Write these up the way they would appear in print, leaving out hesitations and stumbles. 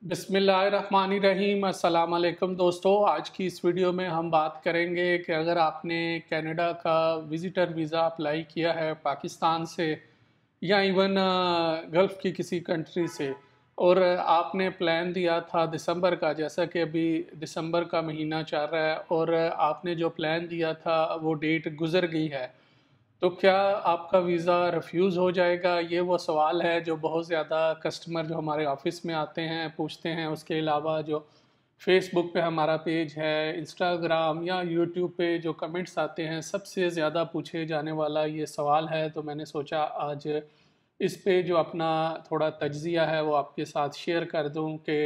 बिस्मिल्लाहिर्रहमानिर्रहीम। अस्सलाम वालेकुम दोस्तों, आज की इस वीडियो में हम बात करेंगे कि अगर आपने कनाडा का विज़िटर वीज़ा अप्लाई किया है पाकिस्तान से या इवन गल्फ़ की किसी कंट्री से और आपने प्लान दिया था दिसंबर का, जैसा कि अभी दिसंबर का महीना चल रहा है और आपने जो प्लान दिया था वो डेट गुज़र गई है, तो क्या आपका वीज़ा रिफ्यूज़ हो जाएगा? ये वो सवाल है जो बहुत ज़्यादा कस्टमर जो हमारे ऑफ़िस में आते हैं पूछते हैं। उसके अलावा जो फ़ेसबुक पे हमारा पेज है, इंस्टाग्राम या यूट्यूब पे जो कमेंट्स आते हैं, सबसे ज़्यादा पूछे जाने वाला ये सवाल है। तो मैंने सोचा आज इस पे जो अपना थोड़ा तज्ज़िया है वो आपके साथ शेयर कर दूँ कि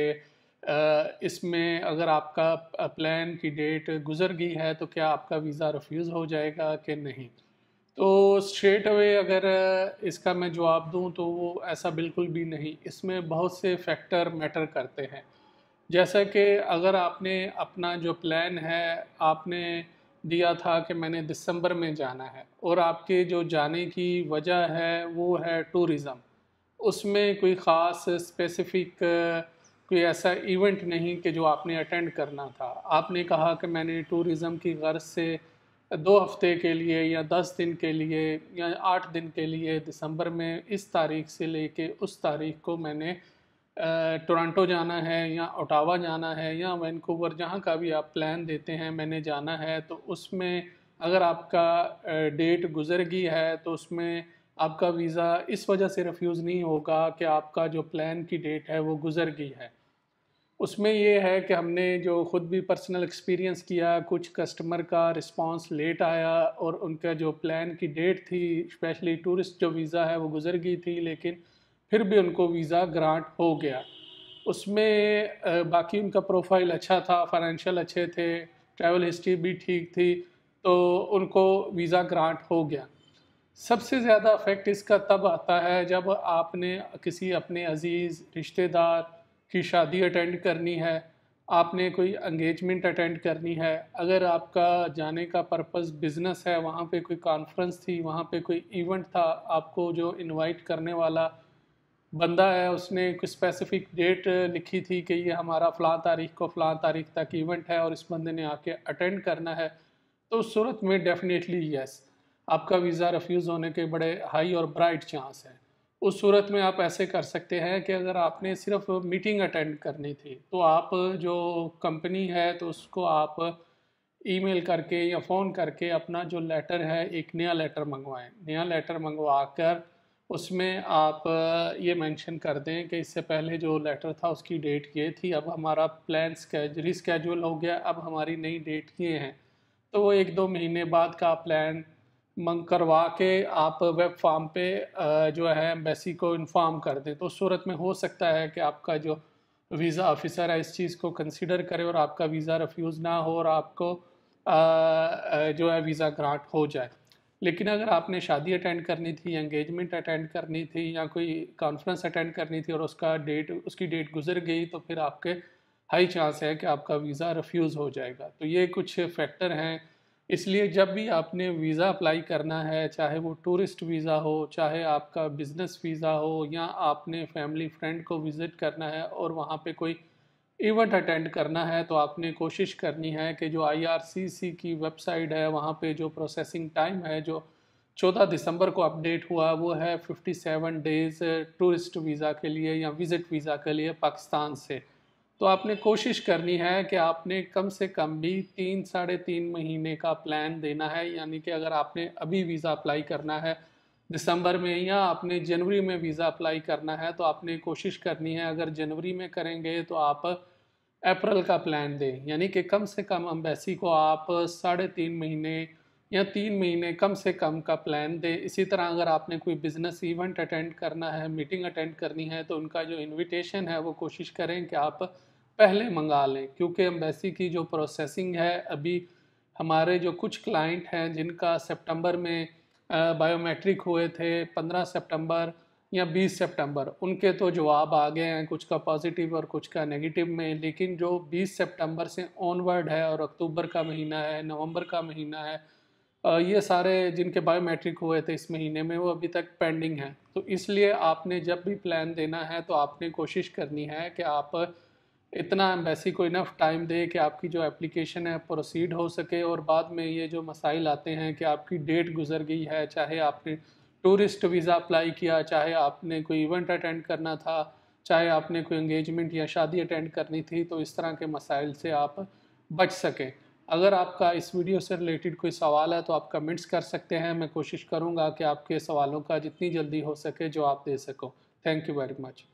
इसमें अगर आपका प्लान की डेट गुज़र गई है तो क्या आपका वीज़ा रिफ्यूज़ हो जाएगा कि नहीं? तो स्ट्रेट अवे अगर इसका मैं जवाब दूँ तो वो ऐसा बिल्कुल भी नहीं, इसमें बहुत से फैक्टर मैटर करते हैं। जैसा कि अगर आपने अपना जो प्लान है आपने दिया था कि मैंने दिसंबर में जाना है और आपके जो जाने की वजह है वो है टूरिज़्म, उसमें कोई ख़ास स्पेसिफ़िक कोई ऐसा इवेंट नहीं कि जो आपने अटेंड करना था। आपने कहा कि मैंने टूरिज़्म की गर्ज़ से 2 हफ़्ते के लिए या 10 दिन के लिए या 8 दिन के लिए दिसंबर में इस तारीख़ से लेके उस तारीख़ को मैंने टोरंटो जाना है या ओटावा जाना है या वैंकूवर, जहाँ का भी आप प्लान देते हैं मैंने जाना है, तो उसमें अगर आपका डेट गुज़र गई है तो उसमें आपका वीज़ा इस वजह से रिफ्यूज़ नहीं होगा कि आपका जो प्लान की डेट है वो गुज़र गई है। उसमें ये है कि हमने जो खुद भी पर्सनल एक्सपीरियंस किया, कुछ कस्टमर का रिस्पांस लेट आया और उनका जो प्लान की डेट थी, स्पेशली टूरिस्ट जो वीज़ा है वो गुज़र गई थी, लेकिन फिर भी उनको वीज़ा ग्रांट हो गया। उसमें बाकी उनका प्रोफाइल अच्छा था, फाइनेंशियल अच्छे थे, ट्रैवल हिस्ट्री भी ठीक थी, तो उनको वीज़ा ग्रांट हो गया। सबसे ज़्यादा इफ़ेक्ट इसका तब आता है जब आपने किसी अपने अज़ीज़ रिश्तेदार की शादी अटेंड करनी है, आपने कोई एंगेजमेंट अटेंड करनी है। अगर आपका जाने का पर्पस बिज़नेस है, वहाँ पे कोई कॉन्फ्रेंस थी, वहाँ पे कोई इवेंट था, आपको जो इनवाइट करने वाला बंदा है उसने कोई स्पेसिफिक डेट लिखी थी कि ये हमारा फ़लाँ तारीख़ को फ़लाँ तारीख़ तक इवेंट है और इस बंदे ने आके अटेंड करना है, तो उस सूरत में डेफ़िनेटली यस, आपका वीज़ा रिफ्यूज़ होने के बड़े हाई और ब्राइट चांस हैं। उस सूरत में आप ऐसे कर सकते हैं कि अगर आपने सिर्फ़ मीटिंग अटेंड करनी थी, तो आप जो कंपनी है तो उसको आप ईमेल करके या फ़ोन करके अपना जो लेटर है एक नया लेटर मंगवाएँ। नया लेटर मंगवा कर उसमें आप ये मेंशन कर दें कि इससे पहले जो लेटर था उसकी डेट ये थी, अब हमारा प्लान रीस्केड्यूल हो गया, अब हमारी नई डेट ये है। तो वो 1-2 महीने बाद का प्लान मंग करवा के आप वेब फॉर्म पे जो है एम्बेसी को इन्फॉर्म कर दें। तो उस सूरत में हो सकता है कि आपका जो वीज़ा ऑफ़िसर है इस चीज़ को कंसिडर करे और आपका वीज़ा रिफ्यूज़ ना हो और आपको जो है वीज़ा ग्रांट हो जाए। लेकिन अगर आपने शादी अटेंड करनी थी, एंगेजमेंट अटेंड करनी थी या कोई कॉन्फ्रेंस अटेंड करनी थी और उसकी डेट गुज़र गई, तो फिर आपके हाई चांस है कि आपका वीज़ा रिफ्यूज़ हो जाएगा। तो ये कुछ फैक्टर हैं। इसलिए जब भी आपने वीज़ा अप्लाई करना है, चाहे वो टूरिस्ट वीज़ा हो, चाहे आपका बिज़नेस वीज़ा हो या आपने फैमिली फ्रेंड को विज़िट करना है और वहाँ पे कोई इवेंट अटेंड करना है, तो आपने कोशिश करनी है कि जो आईआरसीसी की वेबसाइट है वहाँ पे जो प्रोसेसिंग टाइम है जो 14 दिसंबर को अपडेट हुआ वो है 57 डेज़ टूरिस्ट वीज़ा के लिए या विज़िट वीज़ा के लिए पाकिस्तान से। तो आपने कोशिश करनी है कि आपने कम से कम भी 3 साढ़े 3 महीने का प्लान देना है, यानी कि अगर आपने अभी वीज़ा अप्लाई करना है दिसंबर में या आपने जनवरी में वीज़ा अप्लाई करना है, तो आपने कोशिश करनी है अगर जनवरी में करेंगे तो आप अप्रैल का प्लान दें, यानी कि कम से कम एम्बेसी को आप साढ़े 3 महीने या 3 महीने कम से कम का प्लान दें। इसी तरह अगर आपने कोई बिज़नेस इवेंट अटेंड करना है, मीटिंग अटेंड करनी है, तो उनका जो इनविटेशन है वो कोशिश करें कि आप पहले मंगा लें, क्योंकि एम्बेसी की जो प्रोसेसिंग है अभी हमारे जो कुछ क्लाइंट हैं जिनका सितंबर में बायोमेट्रिक हुए थे 15 सितंबर या 20 सितंबर, उनके तो जवाब आ गए हैं, कुछ का पॉजिटिव और कुछ का नेगेटिव में। लेकिन जो 20 सितंबर से ऑनवर्ड है और अक्टूबर का महीना है, नवंबर का महीना है, ये सारे जिनके बायोमेट्रिक हुए थे इस महीने में वो अभी तक पेंडिंग हैं। तो इसलिए आपने जब भी प्लान देना है तो आपने कोशिश करनी है कि आप इतना एम्बेसी को इनफ टाइम दे कि आपकी जो एप्लीकेशन है प्रोसीड हो सके, और बाद में ये जो मसाइल आते हैं कि आपकी डेट गुजर गई है, चाहे आपने टूरिस्ट वीज़ा अप्लाई किया, चाहे आपने कोई इवेंट अटेंड करना था, चाहे आपने कोई एंगेजमेंट या शादी अटेंड करनी थी, तो इस तरह के मसाइल से आप बच सकें। अगर आपका इस वीडियो से रिलेटेड कोई सवाल है तो आप कमेंट्स कर सकते हैं। मैं कोशिश करूंगा कि आपके सवालों का जितनी जल्दी हो सके जवाब दे सकूं। Thank you very much.